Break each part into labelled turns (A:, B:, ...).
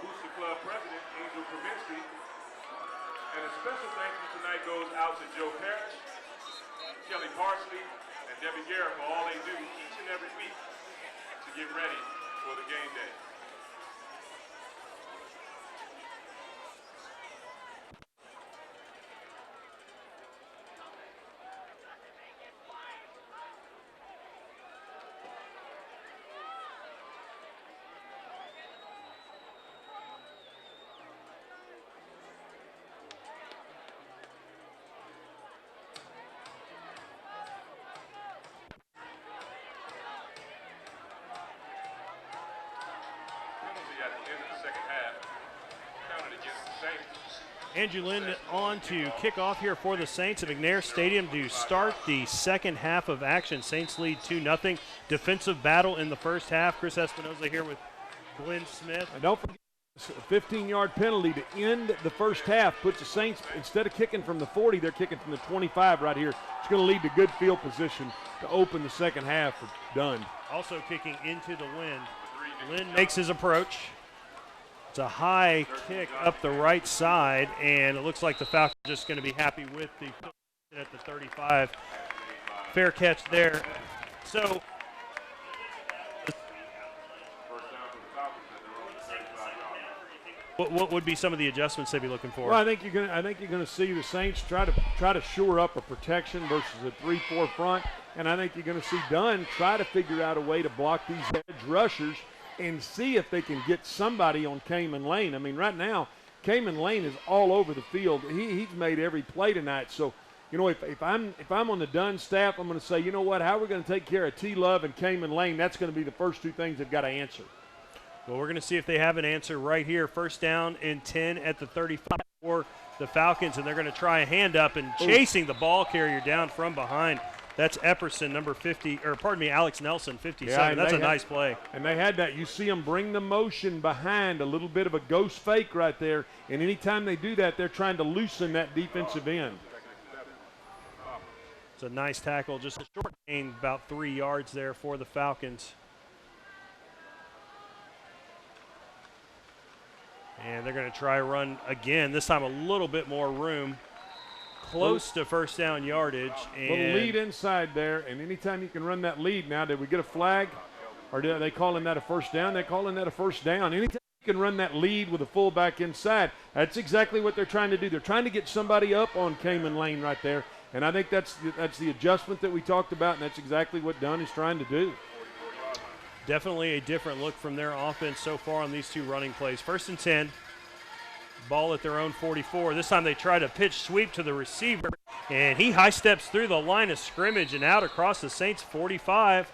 A: Booster Club president, Angel Kaminsky. And a special thank you tonight goes out to Joe Parrish, Kelly Parsley, and Debbie Garrett for all they do each and every week to get ready for the game day.
B: Andrew Lynn on to kick off here for the Saints at McNair Stadium to start the second half of action. Saints lead 2-0. Defensive battle in the first half. Chris Espinoza here with Glenn Smith.
C: And don't forget, a 15-yard penalty to end the first half puts the Saints, instead of kicking from the 40, they're kicking from the 25 right here. It's going to lead to good field position to open the second half for Dunne.
B: Also kicking into the wind. Lynn makes his approach. It's a high kick up the right side, and it looks like the Falcons are just going to be happy with the at the 35. Fair catch there. So what would be some of the adjustments they'd be looking for?
C: Well, I think you're going to see the Saints try to shore up a protection versus a 3-4 front, and I think you're going to see Dunne try to figure out a way to block these edge rushers and see if they can get somebody on Cayman Lane. I mean, right now, Cayman Lane is all over the field. He's made every play tonight. So, you know, if I'm on the Dunne staff, I'm going to say, you know what, how are we going to take care of T. Love and Cayman Lane? That's going to be the first two things they've got to answer.
B: Well, we're going to see if they have an answer right here. First down and 10 at the 35 for the Falcons, and they're going to try a hand up and chasing the ball carrier down from behind. That's Epperson, number 50, or pardon me, Alex Nelson, 57. Yeah, that's a nice play.
C: And they had that. You see them bring the motion behind, a little bit of a ghost fake right there. And anytime they do that, they're trying to loosen that defensive end.
B: It's a nice tackle, just a short gain, about 3 yards there for the Falcons. And they're going to try run again, this time a little bit more room. Close to first down yardage. And
C: little lead inside there, and anytime you can run that lead now, did we get a flag? Or are they calling that a first down? They're calling that a first down. Anytime you can run that lead with a fullback inside, that's exactly what they're trying to do. They're trying to get somebody up on Cayman Lane right there, and I think that's the adjustment that we talked about, and that's exactly what Dunne is trying to do.
B: Definitely a different look from their offense so far on these two running plays. First and 10. Ball at their own 44. This time they try to pitch sweep to the receiver, and he high steps through the line of scrimmage and out across the Saints 45.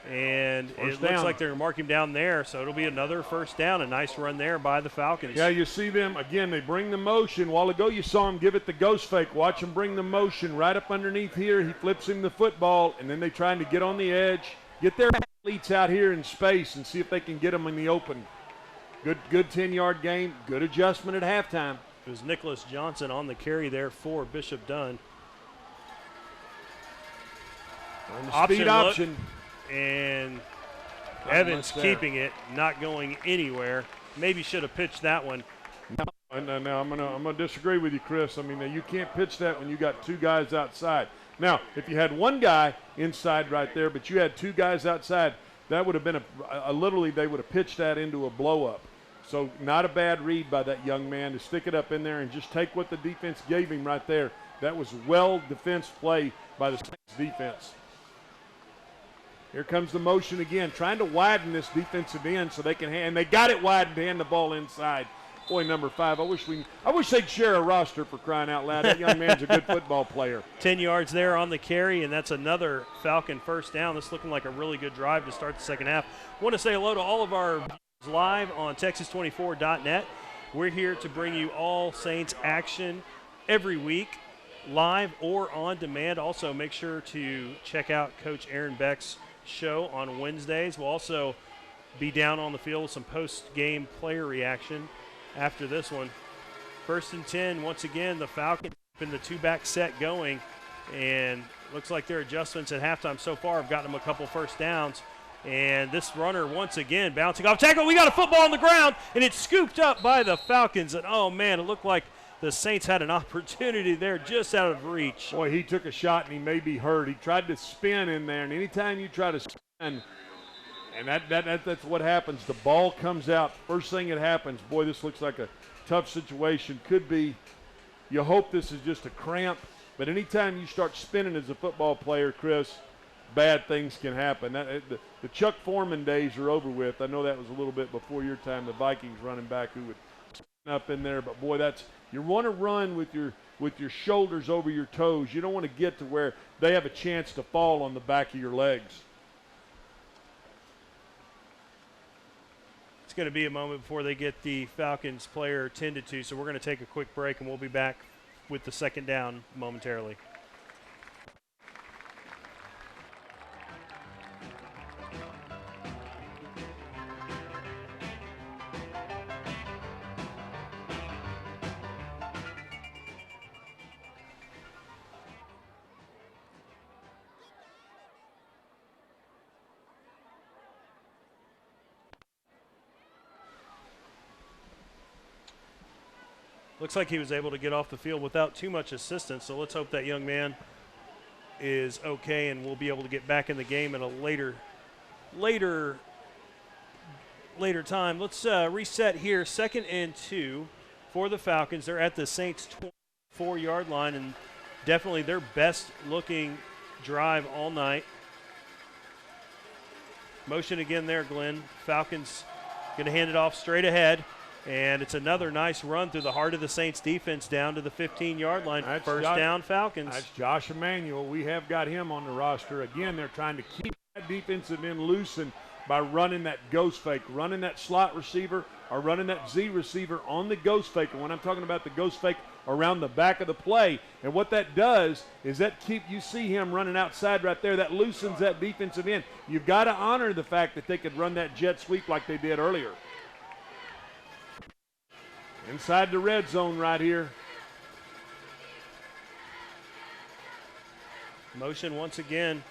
B: And it looks like they're going to mark him down there, so it'll be another first down. A nice run there by the Falcons.
C: Yeah, you see them, again, they bring the motion. A while ago you saw him give it the ghost fake. Watch him bring the motion right up underneath here. He flips him the football, and then they trying to get on the edge, get their athletes out here in space and see if they can get them in the open. Good 10-yard game, good adjustment at halftime.
B: It was Nicholas Johnson on the carry there for Bishop Dunne.
C: Speed option.
B: And Evans keeping it, not going anywhere. Maybe should have pitched that one.
C: No, I'm gonna disagree with you, Chris. I mean, you can't pitch that when you got two guys outside. Now, if you had one guy inside right there, but you had two guys outside, that would have been literally they would have pitched that into a blow-up. So not a bad read by that young man to stick it up in there and just take what the defense gave him right there. That was well defense play by the Saints defense. Here comes the motion again, trying to widen this defensive end so they can and they got it wide to hand the ball inside. Boy, number 5, I wish they'd share a roster, for crying out loud. That young man's a good football player.
B: 10 yards there on the carry, and that's another Falcon first down. This looking like a really good drive to start the second half. I want to say hello to all of our viewers live on Texas24.net. We're here to bring you all Saints action every week, live or on demand. Also, make sure to check out Coach Aaron Beck's show on Wednesdays. We'll also be down on the field with some post-game player reaction after this one. First and 10, once again, the Falcons keeping the two-back set going, and looks like their adjustments at halftime so far have gotten them a couple first downs. And this runner once again bouncing off tackle. We got a football on the ground, and it's scooped up by the Falcons. And, oh, man, it looked like the Saints had an opportunity there just out of reach.
C: Boy, he took a shot, and he may be hurt. He tried to spin in there, and anytime you try to spin, and that's what happens. The ball comes out. First thing that happens, boy, this looks like a tough situation. Could be, you hope this is just a cramp, but anytime you start spinning as a football player, Chris, bad things can happen. The Chuck Foreman days are over with. I know that was a little bit before your time, the Vikings running back who would spin up in there, but boy, you want to run with your shoulders over your toes. You don't want to get to where they have a chance to fall on the back of your legs.
B: It's going to be a moment before they get the Falcons player tended to, so we're going to take a quick break, and we'll be back with the second down momentarily. Looks like he was able to get off the field without too much assistance, so let's hope that young man is okay and we'll be able to get back in the game at a later time. Let's reset here. 2nd and 2 for the Falcons. They're at the Saints' 24-yard line, and definitely their best looking drive all night. Motion again there, Glenn. Falcons going to hand it off straight ahead. And it's another nice run through the heart of the Saints defense down to the 15-yard line. First down, Falcons.
C: That's Josh Emanuel. We have got him on the roster. Again, they're trying to keep that defensive end loosened by running that ghost fake, running that slot receiver or running that Z receiver on the ghost fake. And when I'm talking about the ghost fake, around the back of the play. And what that does is you see him running outside right there. That loosens that defensive end. You've got to honor the fact that they could run that jet sweep like they did earlier. Inside the red zone right here.
B: Motion once again.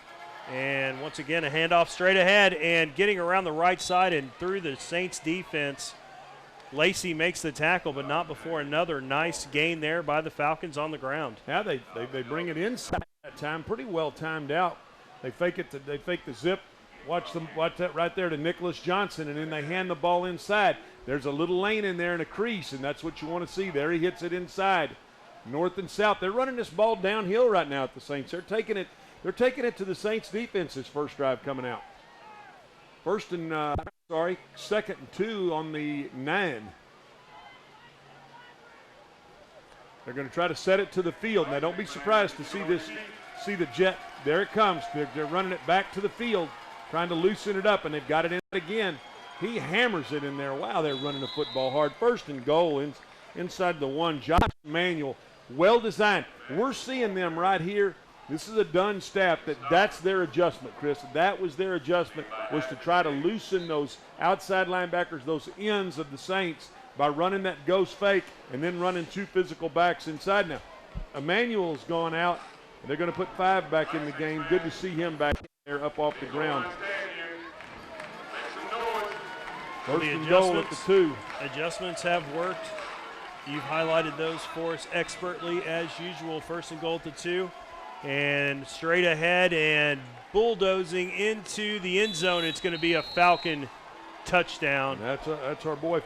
B: And once again, a handoff straight ahead and getting around the right side and through the Saints defense. Lacey makes the tackle, but not before another nice gain there by the Falcons on the ground.
C: Yeah, they bring it inside that time, pretty well timed out. They fake the zip. Watch that right there to Nicholas Johnson, and then they hand the ball inside. There's a little lane in there and a crease, and that's what you want to see. There he hits it inside. North and south. They're running this ball downhill right now at the Saints. They're taking it to the Saints defense this first drive coming out. 2nd and 2 on the 9. They're going to try to set it to the field. Now don't be surprised to see the jet. There it comes. They're running it back to the field, trying to loosen it up, and they've got it in again. He hammers it in there. Wow, they're running the football hard. 1st and goal inside the 1. Josh Emanuel, well designed. We're seeing them right here. This is a Dunne staff that's their adjustment, Chris. That was their adjustment, was to try to loosen those outside linebackers, those ends of the Saints, by running that ghost fake and then running 2 physical backs inside. Now, Emmanuel's gone out. They're going to put 5 back in the game. Good to see him back there up off the ground. 1st and goal at the 2.
B: Adjustments have worked. You've highlighted those for us expertly as usual. 1st and goal at the 2. And straight ahead and bulldozing into the end zone. It's going to be a Falcon touchdown.
C: That's our boy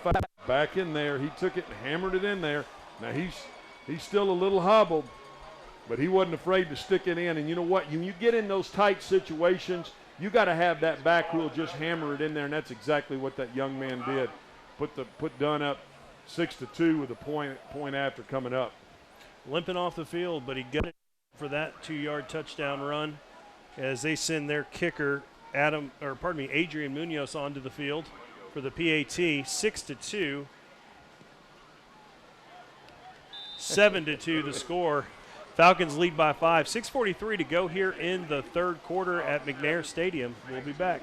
C: back in there. He took it and hammered it in there. Now he's still a little hobbled, but he wasn't afraid to stick it in. And you know what? When you get in those tight situations, you got to have that back who will just hammer it in there, and that's exactly what that young man did. Put Dunne up 6-2 with a point after coming up.
B: Limping off the field, but he got it for that 2-yard touchdown run as they send their kicker Adrian Munoz onto the field for the PAT. 6-2. 7-2 the score. Falcons lead by 5. 6:43 to go here in the 3rd quarter at McNair Stadium. We'll be back.